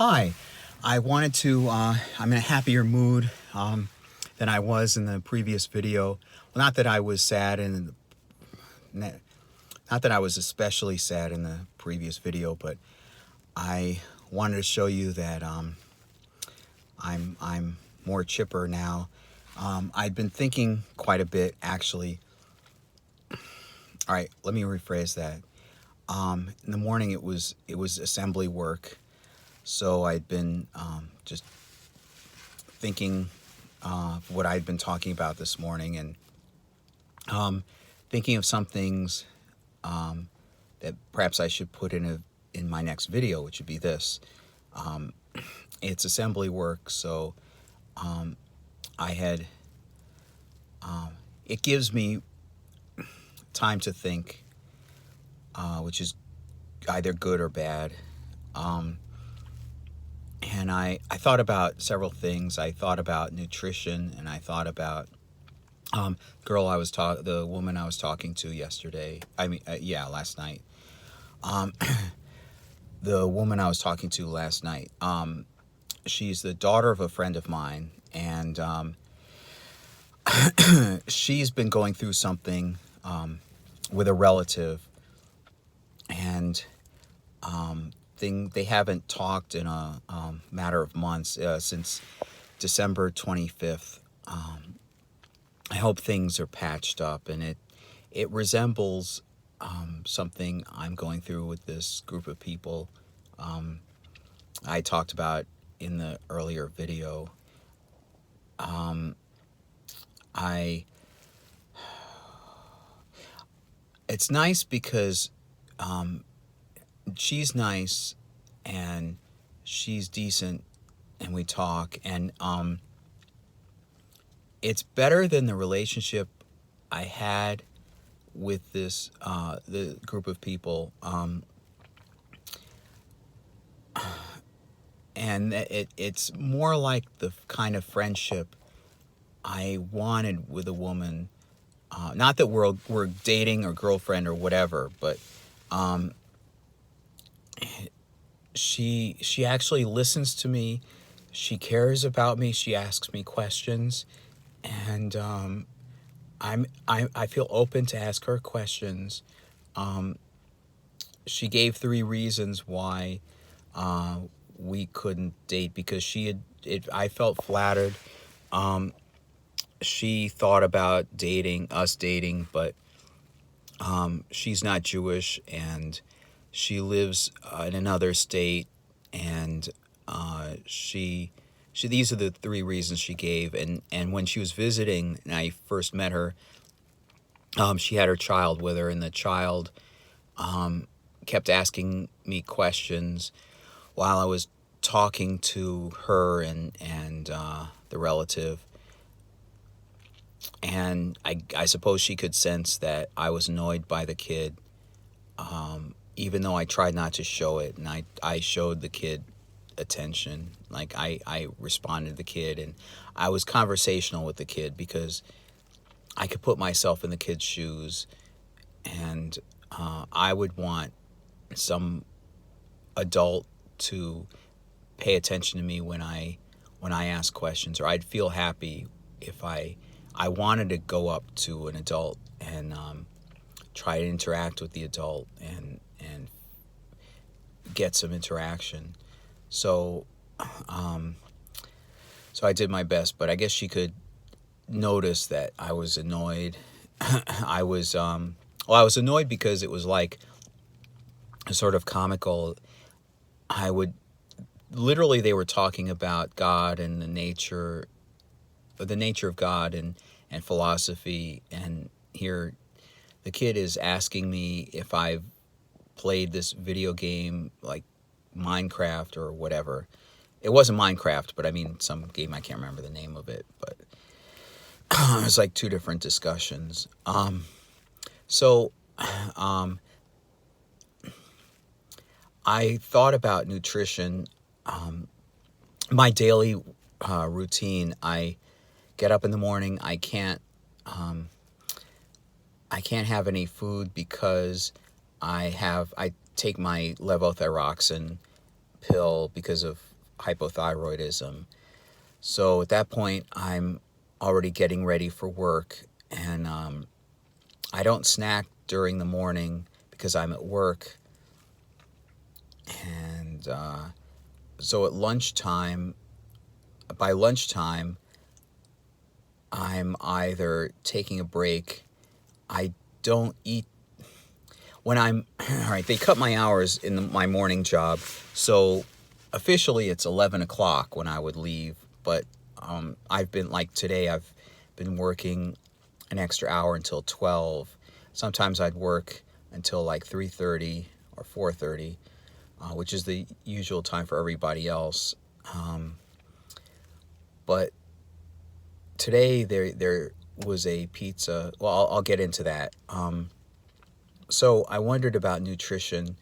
Hi, I wanted to, I'm in a happier mood than I was in the previous video. Well, not that I was sad and not that I was especially sad in the previous video, but I wanted to show you that I'm more chipper now. I've been thinking quite a bit, actually. All right, let me rephrase that. In the morning, it was assembly work, so I'd been just thinking what I'd been talking about this morning, and thinking of some things that perhaps I should put in my next video, which would be this. It's assembly work, so I had it gives me time to think, which is either good or bad. And I thought about several things. I thought about nutrition, and I thought about the woman I was talking to yesterday. Last night. The woman I was talking to last night. She's the daughter of a friend of mine, and she's been going through something with a relative, and they haven't talked in a matter of months, since December 25th. I hope things are patched up, and it resembles something I'm going through with this group of people I talked about in the earlier video. It's nice because she's nice and she's decent, and we talk, and it's better than the relationship I had with the group of people, and it's more like the kind of friendship I wanted with a woman. Not that we're dating or girlfriend or whatever, but she actually listens to me. She cares about me. She asks me questions, and I feel open to ask her questions. She gave 3 reasons why we couldn't date, because I felt flattered. She thought about us dating, but she's not Jewish, and she lives in another state, and these are the 3 reasons she gave. And when she was visiting and I first met her, she had her child with her, and the child kept asking me questions while I was talking to her and the relative. And I suppose she could sense that I was annoyed by the kid, even though I tried not to show it. And I showed the kid attention. Like, I responded to the kid, and I was conversational with the kid because I could put myself in the kid's shoes, and I would want some adult to pay attention to me when I ask questions, or I'd feel happy if I wanted to go up to an adult and try to interact with the adult and get some interaction. So I did my best, but I guess she could notice that I was annoyed. I was annoyed because it was like a sort of comical. They were talking about God and the nature of God and philosophy, and here the kid is asking me if I've played this video game like Minecraft or whatever. It wasn't Minecraft, but I mean some game, I can't remember the name of it, but it was like 2 different discussions. I thought about nutrition. My daily routine, I get up in the morning. I can't have any food because I take my levothyroxine pill because of hypothyroidism. So at that point, I'm already getting ready for work, and I don't snack during the morning because I'm at work. And so at lunchtime, by lunchtime, I'm either taking a break. I don't eat when I'm all right. They cut my hours in my morning job, so officially it's 11 o'clock when I would leave. But I've been, like today, I've been working an extra hour until 12. Sometimes I'd work until like 3:30 or 4:30, which is the usual time for everybody else. But today there was a pizza. Well, I'll get into that. So I wondered about nutrition.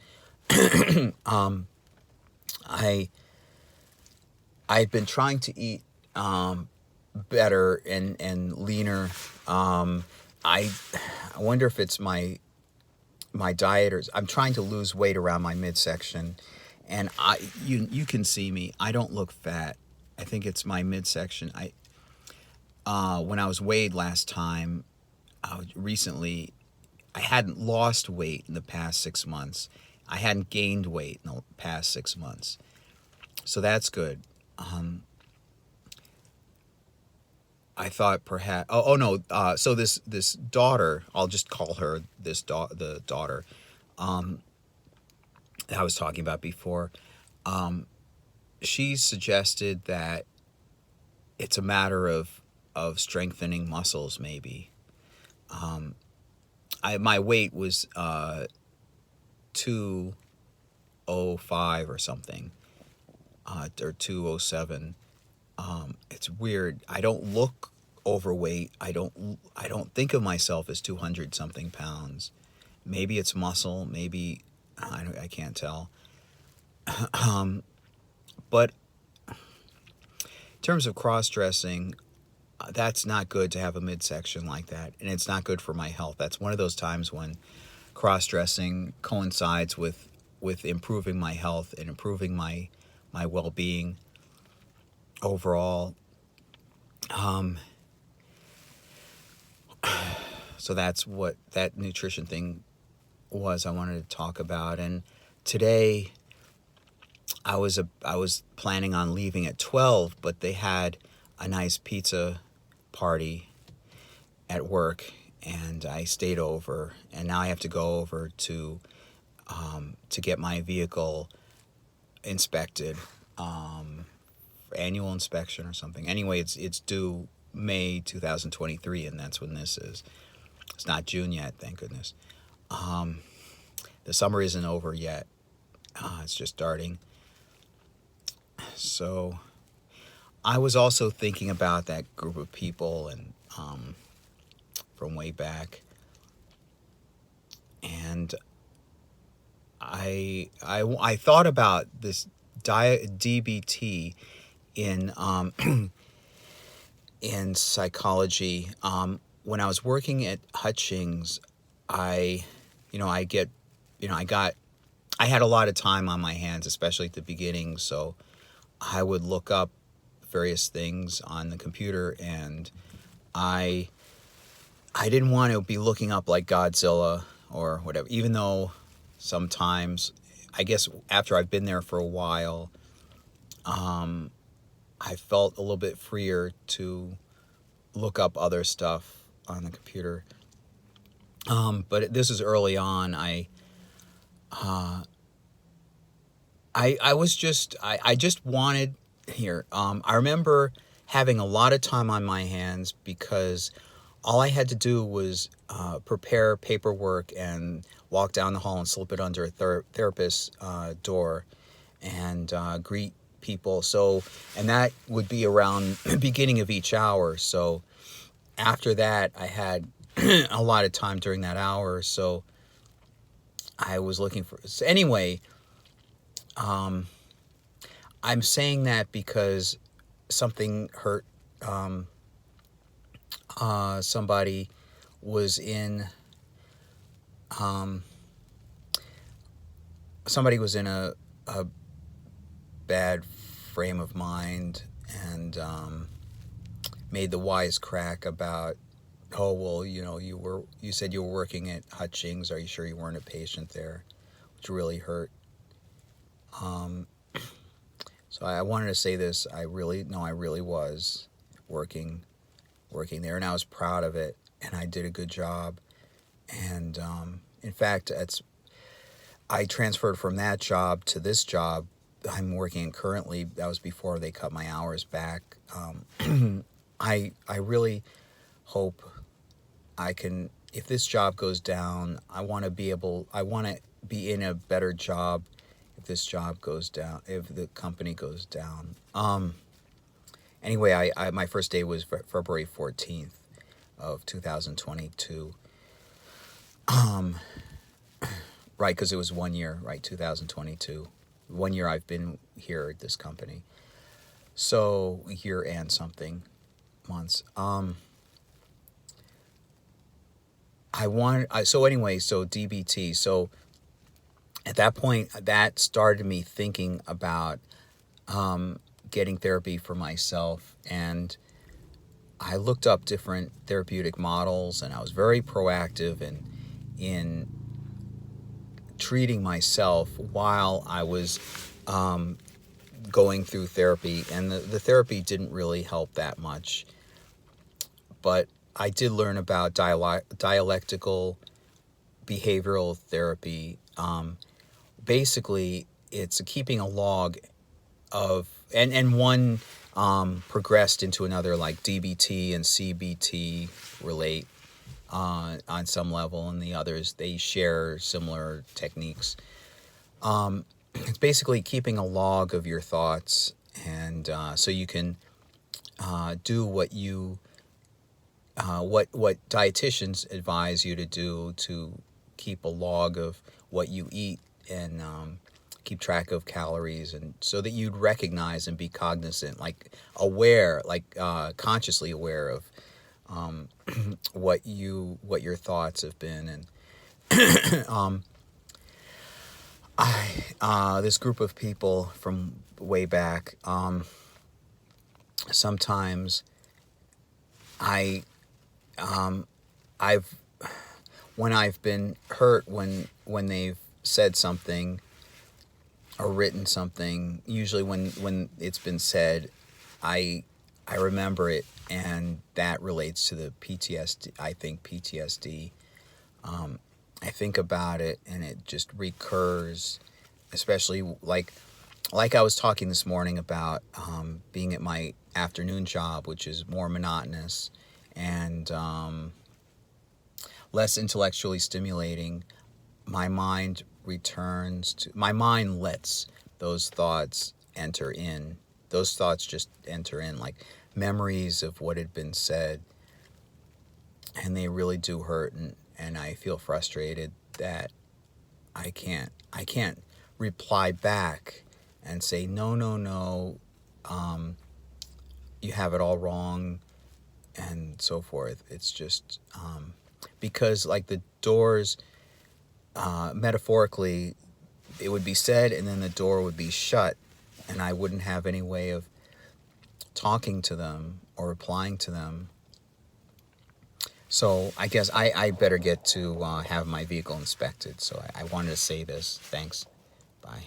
I I've been trying to eat better and leaner. I wonder if it's my diet, or I'm trying to lose weight around my midsection, and you can see me. I don't look fat. I think it's my midsection. When I was weighed last time, recently, I hadn't lost weight in the past 6 months. I hadn't gained weight in the past 6 months. So that's good. I thought perhaps. Oh no. So this daughter, I'll just call her the daughter that I was talking about before. She suggested that it's a matter of strengthening muscles, maybe. My weight was 205 or something, or 207. It's weird. I don't look overweight. I don't think of myself as 200 something pounds. Maybe it's muscle. Maybe I can't tell. But in terms of cross-dressing, that's not good to have a midsection like that, and it's not good for my health. That's one of those times when cross-dressing coincides with improving my health and improving my well-being overall. So that's what that nutrition thing was I wanted to talk about. And today I was planning on leaving at 12, but they had a nice pizza party at work, and I stayed over, and now I have to go over to get my vehicle inspected, annual inspection or something. Anyway, it's due May 2023, and that's when this is. It's not June yet, thank goodness. The summer isn't over yet. It's just starting. So I was also thinking about that group of people and from way back, and I thought about this DBT in in psychology. When I was working at Hutchings, I had a lot of time on my hands, especially at the beginning. So I would look up various things on the computer, and I didn't want to be looking up like Godzilla or whatever, even though sometimes, I guess after I've been there for a while, I felt a little bit freer to look up other stuff on the computer. But this is early on. I just wanted here. I remember having a lot of time on my hands because all I had to do was prepare paperwork and walk down the hall and slip it under a therapist's door and greet people. So, and that would be around the beginning of each hour. So after that, I had a lot of time during that hour. So I was looking for. So anyway, I'm saying that because something hurt. Somebody was in. Somebody was in a bad frame of mind, and made the wise crack about, oh, well, you said you were working at Hutchings. Are you sure you weren't a patient there? Which really hurt. So I wanted to say this. I really was working there, and I was proud of it, and I did a good job. And in fact, I transferred from that job to this job I'm working in currently. That was before they cut my hours back. I really hope I can, if this job goes down, I want to be in a better job if this job goes down, if the company goes down. Anyway, my first day was February 14th of 2022. Right, because it was 1 year, right, 2022. 1 year I've been here at this company. So, a year and something months. So DBT. So, at that point, that started me thinking about getting therapy for myself. And I looked up different therapeutic models, and I was very proactive in treating myself while I was going through therapy. And the therapy didn't really help that much. But I did learn about dialectical behavioral therapy. Basically, it's keeping a log of, and one progressed into another, like DBT and CBT relate on some level, and the others, they share similar techniques. It's basically keeping a log of your thoughts, and so you can do what dietitians advise you to do, to keep a log of what you eat, and keep track of calories, and so that you'd recognize and be cognizant, like aware, like consciously aware of what your thoughts have been. And this group of people from way back, sometimes when I've been hurt, when they've said something or written something, usually when it's been said, I remember it, and that relates to the PTSD. I think PTSD. I think about it, and it just recurs, especially like I was talking this morning about being at my afternoon job, which is more monotonous and less intellectually stimulating. My mind lets those thoughts enter in. Those thoughts just enter in like memories of what had been said, and they really do hurt, and I feel frustrated that I can't reply back and say no, you have it all wrong, and so forth. It's just because, like, the doors, metaphorically, it would be said, and then the door would be shut, and I wouldn't have any way of talking to them or replying to them. So I guess I better get to have my vehicle inspected. So I wanted to say this. Thanks. Bye.